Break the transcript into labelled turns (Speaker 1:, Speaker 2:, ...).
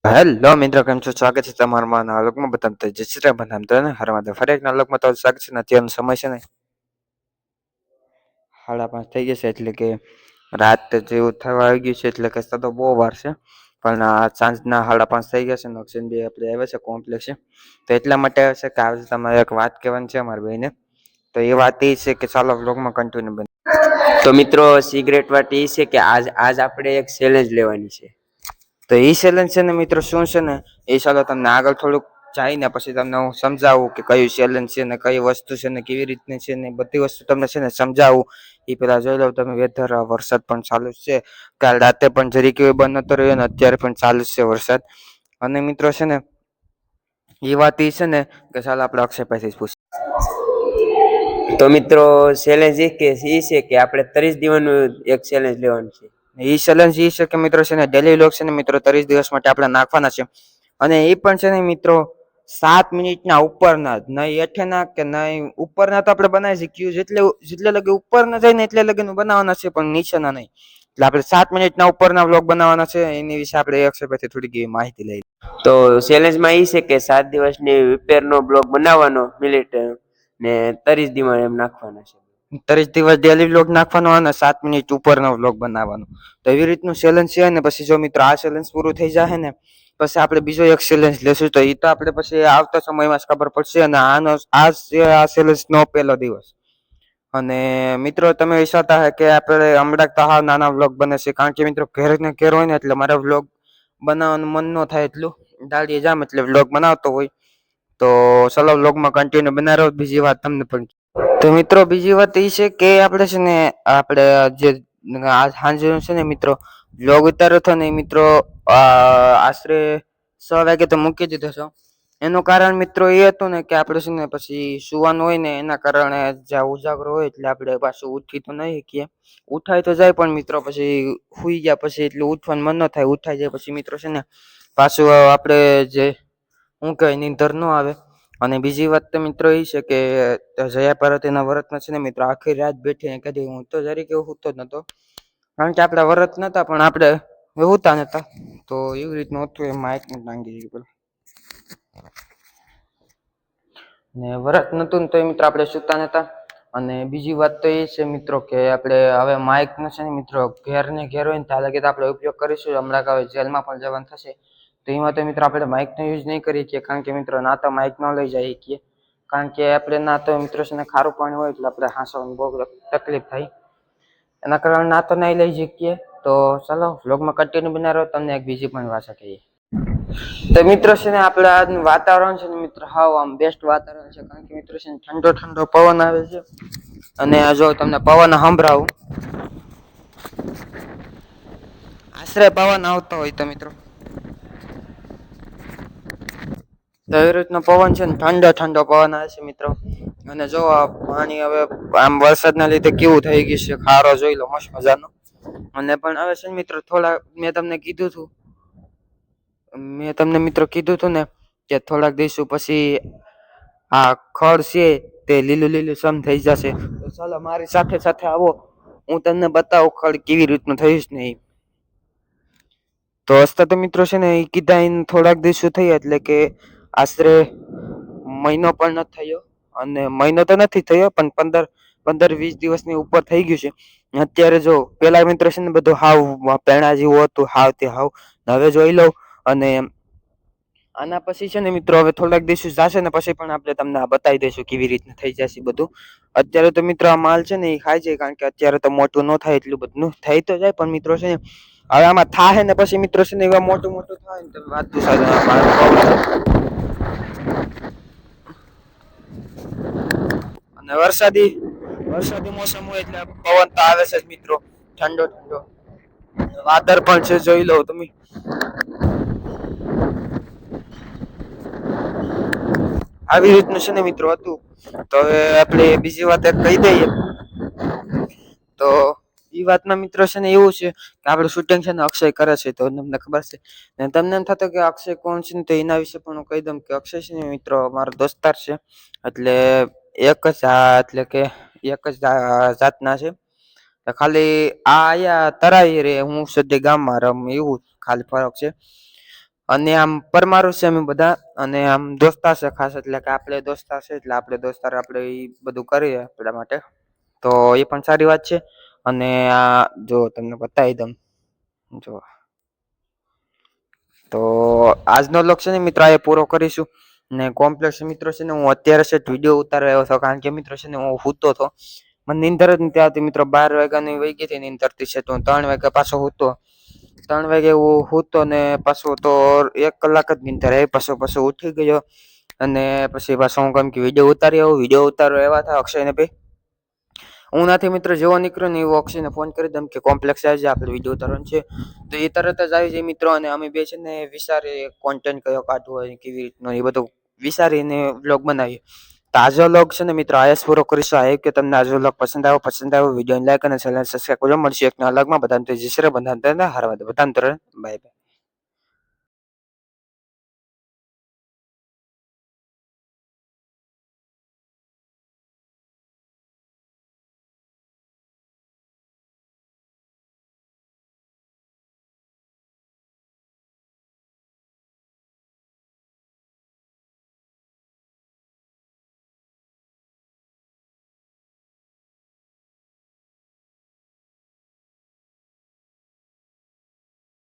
Speaker 1: Hello મિત્રો, કેમ છો? સ્વાગત છે તમારા મારા લોકમાં બતાવતા જય શ્રી રામ બતાવતા ને હર માધવ ફરી એક ના લોકમાં તો સ્વાગત છે ને. અત્યારનો સમય છે ને 5:30 થઈ જશે, એટલે કે રાત જેવું થવા આવી ગયું છે. એટલે કે તો બહુ વાર છે, પણ સાંજના 5:30 થઈ ગયા છે ને અક્ષન બે આપણે આવે છે કોમ્પ્લેક્સ છે. તો એટલા માટે આવે છે કે આજે તમારે એક વાત કહેવાની છે અમારી ભાઈને. તો એ વાત એ છે કે ચાલો વ્લોગમાં કન્ટિન્યુ બને. તો મિત્રો, સિગરેટ વાત એ છે કે આજ આપણે એક ચેલેન્જ લેવાની છે. તો એ ચેલેન્જ છે ને મિત્રો, શું છે ને એ ચાલો તમને આગળ થોડુંક જાય ને પછી તમને હું સમજાવું કે કયું ચેલેન્જ છે ને કઈ વસ્તુ છે ને કેવી રીતની છે ને બધી વસ્તુ તમને છે ને સમજાવું. એ પેલા જોઈ લો તમે વેધર, વરસાદ પણ ચાલુ જ છે. કાલ રાતે પણ જરી કેવો બંધ નતો રહ્યો ને અત્યારે પણ ચાલુ જ છે વરસાદ. અને મિત્રો છે ને એ વાત એ છે ને કે ચાલો આપણે અક્ષય પાસેથી પૂછીએ. તો મિત્રો, ચેલેન્જ એ છે કે આપણે 30 દિવસનું એક ચેલેન્જ લેવાનું છે. એ ચેલેન્જ એ છે કે મિત્રો છે ને ડેલી વ્લોગ છે ને મિત્રો 30 દિવસ માટે આપણે નાખવાના છે. અને એ પણ છે ને મિત્રો 7 મિનિટના ઉપરના, નહીં હેઠેના કે નહીં ઉપરના. તો આપણે બનાવી શકીએ જેટલે લગે ઉપર ના જાય ને એટલે લગે બનાવવાના છે, પણ નીચેના નહીં. એટલે આપણે 7 મિનિટના ઉપરના વ્લોગ બનાવવાના છે. એની વિશે આપણે અક્ષય પાસેથી થોડીક માહિતી લઈ. તો ચેલેન્જમાં એ છે કે 7 દિવસની રિપેરનો બ્લોગ બનાવવાનો મિનિટ ને 30 દિવસ એમ નાખવાના છે. 30 દિવસ ડેલી વ્લોગ નાખવાનો અને 7 મિનિટ ઉપરનો વ્લોગ બનાવવાનો. તો એવી રીતનું ચેલેન્જ છે ને. પછી જો મિત્રો આ ચેલેન્જ પૂરું થઈ જાય ને પછી આપણે બીજો એક ચેલેન્જ લેશું. તો એ તો આપણે પછી આવતા સમયમાં જ ખબર પડશે. અને આ ચેલેન્જ નો પહેલો દિવસ. અને મિત્રો તમે વિચારતા હે કે આપણે હમણાં તો હાવ નાના વ્લોગ બને છે, કારણ કે મિત્રો ઘેર ને ઘેર હોય ને એટલે મારા વ્લોગ બનાવવાનું મન ન થાય એટલું. દાડીએ જામ એટલે વ્લોગ બનાવતો હોય. તો ચલો વ્લોગમાં કન્ટિન્યુ બના રહો. બીજી વાત તમને પણ તો મિત્રો બીજી વાત એ છે કે આપણે છે ને આપણે જે સાંજે છે ને મિત્રો વ્લોગ ઉતાર્યો હતો ને મિત્રો આશરે 6 વાગે તો મૂકી દીધો છો. એનું કારણ મિત્રો એ હતું ને કે આપણે છે ને પછી સુવાનું હોય ને એના કારણે જ્યાં ઉજાગરો હોય એટલે આપણે પાછું ઉઠી તો નહીં શકીએ. ઉઠાય તો જાય પણ મિત્રો પછી સુઈ ગયા પછી એટલું ઉઠવાનું મન ન થાય. ઉઠાઈ જાય પછી મિત્રો છે ને પાછું આપણે જે હું કઈ નીંદર ન આવે. અને બીજી વાત તો મિત્રો એ છે કે જયા પાર્વતીના વ્રતમાં છે ને મિત્રો આખી રાત બેઠી કદી હું તો જરીકે સૂતો જ નતો, કારણ કે આપણા વ્રત નતા પણ આપણે હુતા નતા. તો એવી રીતનું હતું. એ માઇક માંગી ને વ્રત નતું ને તો મિત્રો આપણે સુતા નતા. અને બીજી વાત તો એ છે મિત્રો કે આપણે હવે માઇક નો છે ને મિત્રો ઘેર ને ઘેર હોય ને ત્યાં લગી તો આપણે ઉપયોગ કરીશું. હમણાં હવે જેલમાં પણ જવાનું થશે તો એમાં તો મિત્રો આપણે માઇક નો યુઝ નહીં કરી શકીએ, કારણ કે મિત્રો ના તો માઇક ન લઈ જાય શકીએ. કારણ કે આપણે ના તો મિત્રો છે ને ખારું પાણી હોય એટલે આપણે હાંસવાની બહુ તકલીફ થાય. એના કારણે ના તો નહીં લઈ શકીએ. તો ચાલો વ્લોગમાં કન્ટિન્યુ બના રહો. તમને એક બીજી પણ ભાષા કહીએ. તો મિત્રો છે ને આપણે આજનું વાતાવરણ છે ને મિત્રો હાવ આમ બેસ્ટ વાતાવરણ છે, કારણ કે મિત્રો છે ને ઠંડો ઠંડો પવન આવે છે. અને આ જો તમને પવન સંભળાવું, આશરે પવન આવતો હોય તો મિત્રો તો એવી રીતનો પવન છે ને ઠંડો ઠંડો પવન આવે છે મિત્રો. અને જો આ પાણી હવે આમ વરસાદના લીધે કેવું થઈ ગયું છે, ખારો જોઈ લો મસ્ત મજાનો. અને પણ હવે છે ને મિત્રો થોડા મેં તમને મિત્રો કીધું હતું ને કે થોડાક દિવસો પછી આ ખડ છે તે લીલું લીલું સમ થઈ જશે. તો ચાલો મારી સાથે સાથે આવો, હું તમને બતાવું ખડ કેવી રીતનું થઈશ ને. તો હસતા તો મિત્રો છે ને એ કીધા થોડાક દિવસો થઈ એટલે કે આશરે મહિનો પણ નથી થયો. અને મહિનો તો નથી થયો પણ 15-20 દિવસની ઉપર થઈ ગયું છે. અત્યારે જો પેલા મિત્ર છે ને બધું હાવ પેણા જેવું હતું હાવ તે હાવ. હવે જોઈ લઉં અને આના પછી છે ને મિત્રો હવે થોડાક દિવસો જશે ને પછી પણ આપણે તમને બતાવી દઈશું કેવી રીતના થઈ જશે બધું. અત્યારે તો મિત્રો આ માલ છે ને એ ખાય છે, કારણ કે અત્યારે તો મોટું ન થાય એટલું બધું થઈ તો જાય પણ મિત્રો છે ને હવે આમાં થાહે ને પછી મિત્રો છે ને એવા મોટું મોટું થાય ને વાત અને વરસાદી મોસમ હોય એટલે પવન તો આવે છે જ મિત્રો ઠંડો ઠંડો. વાદળ પણ છે જોઈ લો તમે. આવી રીતનું છે ને મિત્રો હતું. તો હવે આપણે બીજી વાત એક કહી દઈએ. તો એ વાતમાં મિત્રો છે ને એવું છે કે આપણે શૂટિંગ છે ને અક્ષય કરે છે. તો તમને ખબર છે તમને એમ થતો કે અક્ષય કોણ છે ને તો એના વિશે પણ હું કહી દઉં કે અક્ષય છે ને મિત્રો મારો દોસ્તાર છે. એટલે એક જ જાતના છે. ખાલી આ આયા તરાઈ રે હું સદ્ય ગામમાં રમ એવું ખાલી ફરક છે. અને આમ પરમારો છે અમે બધા, અને આમ દોસ્તાર છે ખાસ, એટલે કે આપણે દોસ્તાર છે એટલે આપણે દોસ્તાર આપણે ઈ બધું કરીએ આપણા માટે, તો એ પણ સારી વાત છે. અને આ જો તમને બતાવી દઉં, જો તો આજનો વ્લોગ છે ને મિત્રો આ પૂરો કરીશું. ને કોમ્પ્લેક્સ મિત્રો છે ને હું અત્યારે છે વિડીયો ઉતારવા આવ્યો હતો, કારણ કે મિત્રો છે ને હું સૂતો હતો, મને નીંદર જ નથી આવતી મિત્રો. 12 વાગ્યાની વહી ગઈ હતી નીંદર થી, છે તો 3 વાગ્યા પાછો સૂતો. 3 વાગે હું સૂતો ને પાછો તો 1 કલાક જ નીંદર આવી, પાછો ઉઠી ગયો. અને પછી પાછો હું કેમ કે વિડીયો ઉતારી આવું, વિડીયો ઉતારવા આવ્યા હતા અક્ષય ને ભાઈ. હું નાથી મિત્રો જેવો નીકળ્યો ને એવો અક્ષયને ફોન કરી દઉં કે કોમ્પ્લેક્સ આવી જાય, આપણે વિડીયો ઉતારવાનું છે. તો એ તરત જ આવી જાય મિત્રો, અને અમે બે છે ને વિચારીએ કોન્ટેન્ટ કયો કાઢવો હોય, કેવી રીતનો, એ બધું વિચારીને વ્લોગ બનાવીએ. તો આજનો વ્લોગ છે ને મિત્રો આયસ પૂરો કરીશું. આ કે તમને આજનો વ્લોગ પસંદ આવ્યો વિડીયો લાઈક અને ચેનલ સબસ્ક્રાઇબ કરજો. મળશે એક નવા વ્લોગમાં. બધાને જય શ્રી રામ, બધાને હર બાય બાય.